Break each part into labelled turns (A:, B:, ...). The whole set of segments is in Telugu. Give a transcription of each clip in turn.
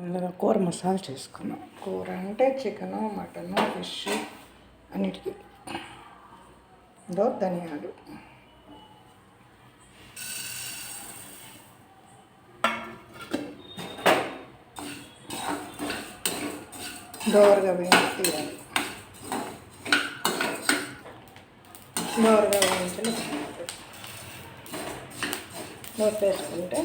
A: అందులో కూర మసాలా చేసుకున్నాం. కూర అంటే చికెను, మటను, ఫిష్ అన్నిటికీ. ధనియాలు, దోరగా తీయాలి. దోరగా వేయించిన మూత వేసుకుంటే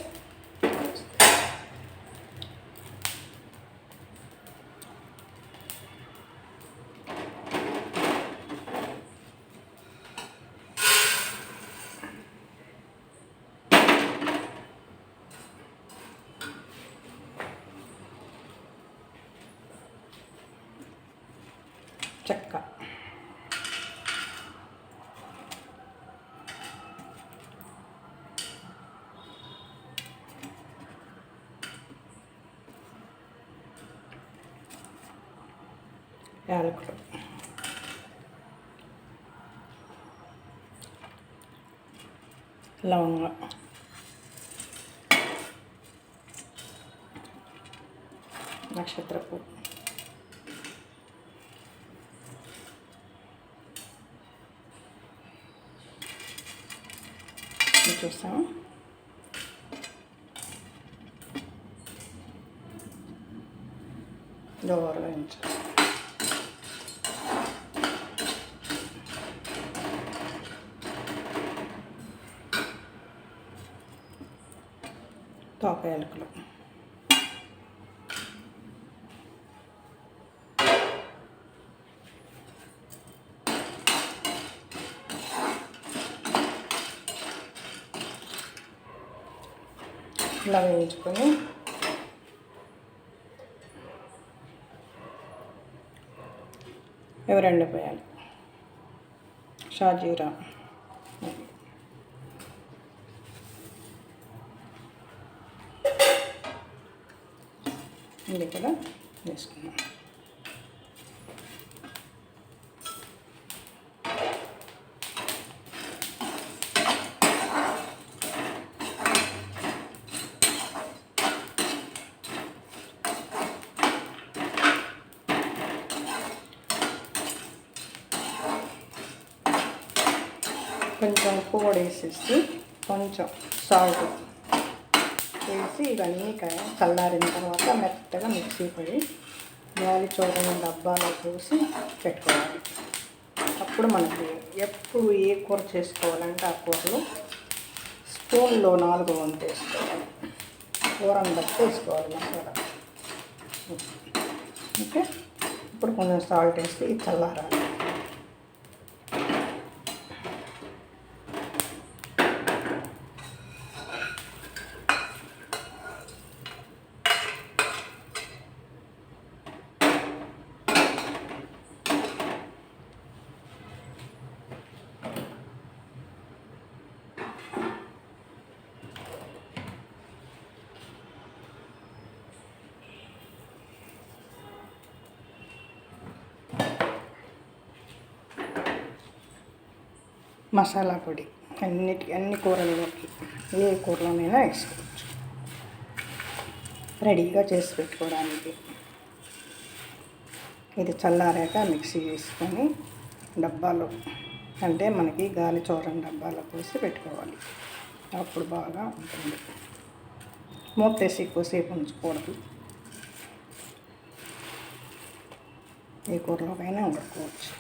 A: చెక్క, యాలకులు, లవంగ, నక్షత్రపు, చూసాము. దోరగా వేయించాలి. తోక యాలకులు, ఇలా వేయించుకొని ఇవి ఎండిపోయాలి. షాజీరా, ఇది కూడా వేసుకున్నాం. కొంచెం ఉప్పు కూడా వేసేసి కొంచెం సాల్ట్ వేసి ఇవన్నీ చల్లారిన తర్వాత మెత్తగా మిక్సీ పడి గాలి చూడని డబ్బాలో పోసి పెట్టుకోవాలి. అప్పుడు మనకి ఎప్పుడు ఏ కూర చేసుకోవాలంటే ఆ కూరలో స్పూన్లో 4 వంతు వేసుకోవాలి. కూరను బట్టి వేసుకోవాలి మసాలా. ఓకే, ఇప్పుడు కొంచెం సాల్ట్ వేసి చల్లారాలి. మసాలా పొడి అన్ని కూరల్లోకి ఏ కూరలోనైనా వేసుకోవచ్చు. రెడీగా చేసి పెట్టుకోవడానికి. ఇది చల్లారాక మిక్సీ వేసుకొని డబ్బాలో, అంటే మనకి గాలి చూడని డబ్బాలో పోసి పెట్టుకోవాలి. అప్పుడు బాగా ఉంటుంది. మూత వేసి ఎక్కువసేపు ఉంచకూడదు. ఏ కూరలోకైనా వండుకోవచ్చు.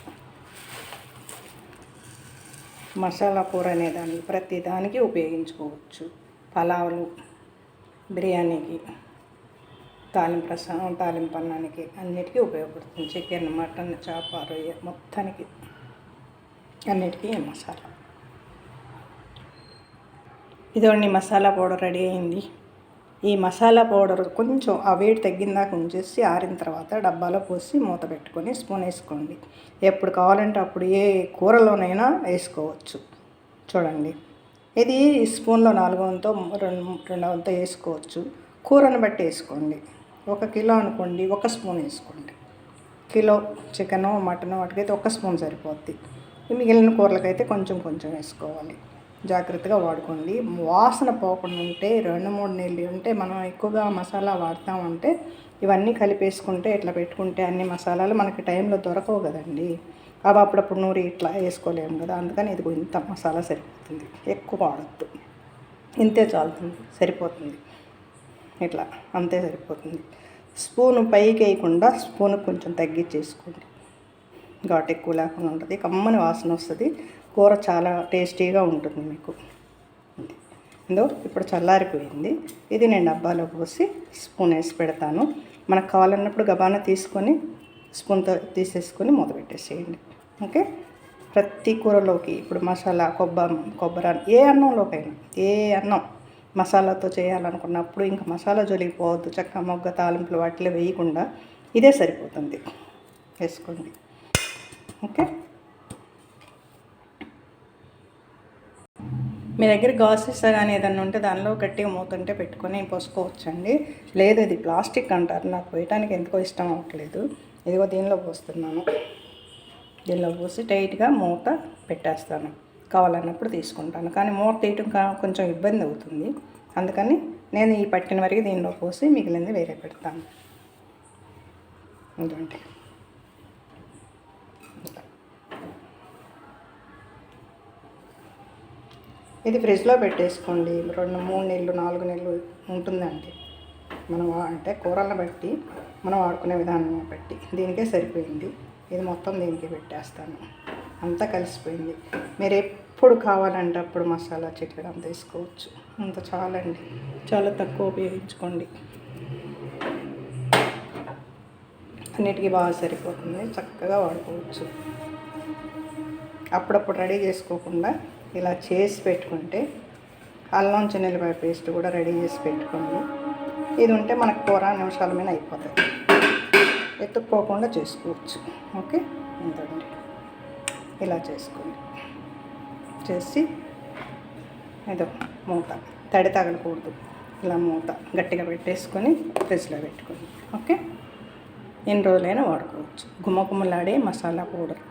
A: మసాలా కూర అనేదాన్ని ప్రతి దానికి ఉపయోగించుకోవచ్చు. పలావులు, బిర్యానీకి, తాలింపన్నానికి అన్నిటికీ ఉపయోగపడుతుంది. చికెన్, మటన్, చేప, రొయ్య మొత్తానికి అన్నిటికీ మసాలా. ఇదిగోండి మసాలా పౌడర్ రెడీ అయింది. ఈ మసాలా పౌడర్ కొంచెం ఆ వేడి తగ్గిందాక ఉంచేసి ఆరిన తర్వాత డబ్బాలో పోసి మూత పెట్టుకొని స్పూన్ వేసుకోండి. ఎప్పుడు కావాలంటే అప్పుడు ఏ కూరలోనైనా వేసుకోవచ్చు. చూడండి, ఇది స్పూన్లో 4 వంతో 2 వంతో వేసుకోవచ్చు. కూరను బట్టి వేసుకోండి. 1 కిలో అనుకోండి, 1 స్పూన్ వేసుకోండి. కిలో చికెను, మటను వాటికైతే 1 స్పూన్ సరిపోద్ది. మిగిలిన కూరలకైతే కొంచెం కొంచెం వేసుకోవాలి. జాగ్రత్తగా వాడుకోండి. వాసన పోకుండా ఉంటే 2-3 నెలలు ఉంటే, మనం ఎక్కువగా మసాలా వాడతామంటే ఇవన్నీ కలిపేసుకుంటే ఇట్లా పెట్టుకుంటే అన్ని మసాలాలు మనకి టైంలో దొరకవు కదండి. అవి అప్పుడప్పుడు నూరి ఇట్లా వేసుకోలేము కదా, అందుకని ఇది ఇంత మసాలా సరిపోతుంది, ఎక్కువ వాడద్దు. ఇంతే చాలుతుంది, సరిపోతుంది. ఇట్లా అంతే సరిపోతుంది. స్పూను పైకి వేయకుండా స్పూన్ కొంచెం తగ్గించేసుకోండి. ఘాటు ఎక్కువ లేకుండా ఉంటుంది, కమ్మని వాసన వస్తుంది, కూర చాలా టేస్టీగా ఉంటుంది మీకు. ఇందో ఇప్పుడు చల్లారిపోయింది. ఇది నేను డబ్బాలో పోసి స్పూన్ వేసి పెడతాను. మనకు కావాలన్నప్పుడు గబానా తీసుకొని స్పూన్తో తీసేసుకొని మూత పెట్టేసేయండి. ఓకే. ప్రతి కూరలోకి ఇప్పుడు మసాలా కొబ్బరి ఏ అన్నంలోకైనా, ఏ అన్నం మసాలాతో చేయాలనుకున్నప్పుడు ఇంకా మసాలా జోలికి పోవద్దు. చక్క మొగ్గ తాలింపులు వాటిలో వేయకుండా ఇదే సరిపోతుంది, వేసుకోండి. ఓకే. మీ దగ్గర గాసెస్ కానీ ఏదన్నా ఉంటే దానిలో గట్టిగా మూతుంటే పెట్టుకొని పోసుకోవచ్చండి. లేదు ఇది ప్లాస్టిక్ అంటారు, నాకు వేయటానికి ఎందుకో ఇష్టం అవ్వట్లేదు. ఇదిగో దీనిలో పోస్తున్నాను. దీనిలో పోసి టైట్గా మూత పెట్టేస్తాను. కావాలన్నప్పుడు తీసుకుంటాను, కానీ మూత తీయటం కొంచెం ఇబ్బంది అవుతుంది. అందుకని నేను ఈ పట్టిన వరకు దీనిలో పోసి మిగిలింది వేరే పెడతాను. ఎందుకంటే ఇది ఫ్రిడ్జ్లో పెట్టేసుకోండి. 2-3 నెలలు 4 నెలలు ఉంటుందండి. మనం అంటే కూరలను బట్టి మనం వాడుకునే విధానం బట్టి దీనికే సరిపోయింది. ఇది మొత్తం దీనికి పెట్టేస్తాను. అంతా కలిసిపోయింది. మీరు ఎప్పుడు కావాలంటే అప్పుడు మసాలా చిటికెడు అంత వేసుకోవచ్చు. అంత చాలండి, చాలా తక్కువ ఉపయోగించుకోండి. అన్నిటికీ బాగా సరిపోతుంది, చక్కగా వాడుకోవచ్చు. అప్పుడప్పుడు రెడీ చేసుకోకుండా ఇలా చేసి పెట్టుకుంటే అల్లం చిన్నెల్లిపాయ పేస్ట్ కూడా రెడీ చేసి పెట్టుకోండి. ఇది ఉంటే మనకు కూర నిమిషాల మీద అయిపోతుంది, ఎత్తుక్కోకుండా చేసుకోవచ్చు. ఓకే. ఇంతండి, ఇలా చేసుకోండి. చేసి ఏదో మూత తడి తగలకూడదు, ఇలా మూత గట్టిగా పెట్టేసుకొని ఫ్రిడ్జ్లో పెట్టుకోండి. ఓకే. ఎన్ని రోజులైనా వాడుకోవచ్చు. గుమ్మగుమ్మలాడే మసాలా పౌడర్.